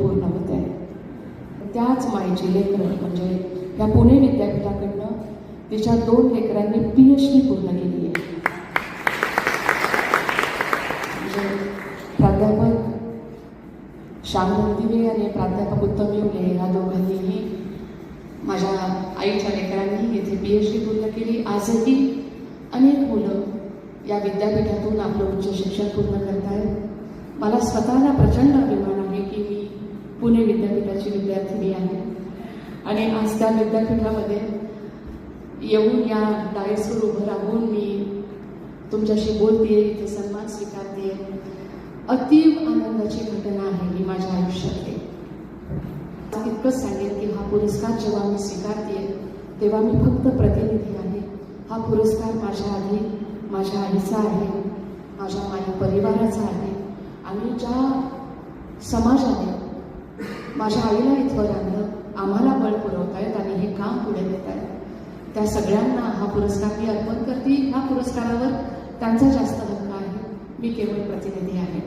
पूर्ण होत आहे. त्याच मायेची लेकरं म्हणजे या पुणे विद्यापीठाकडनं तिच्या 2 लेकरांनी PhD पूर्ण केली आहे. म्हणजे प्राध्यापक श्याम नंदिवे आणि प्राध्यापक उत्तम येवले या दोघांनीही माझ्या आईच्या लेकरांनी इथे PhD पूर्ण केली. आजही अनेक मुलं या विद्यापीठातून आपलं उच्च शिक्षण पूर्ण करत आहेत. मला स्वतःला प्रचंड अभिमान आहे की मी पुणे विद्यापीठाची विद्यार्थिनी आहे आणि आज त्या विद्यापीठामध्ये येऊन या डायसवर उभं राहून मी तुमच्याशी बोलते, इथे सन्मान स्वीकारते. अतीव आनंदाची घटना आहे ही माझ्या आयुष्यातली. इतकंच सांगेन की हा पुरस्कार जेव्हा मी स्वीकारते तेव्हा मी फक्त प्रतिनिधी आहे. हा पुरस्कार माझ्या आईचा आहे, माझ्या परिवाराचा आहे आणि ज्या समाजाने माझ्या आईला इथवर आणलं, आम्हाला बळ पुरवतायत आणि हे काम पुढे देत आहेत, त्या सगळ्यांना हा पुरस्कार मी अर्पण करते. ह्या पुरस्कारावर त्यांचा जास्त हक्क आहे, मी केवळ प्रतिनिधी आहे.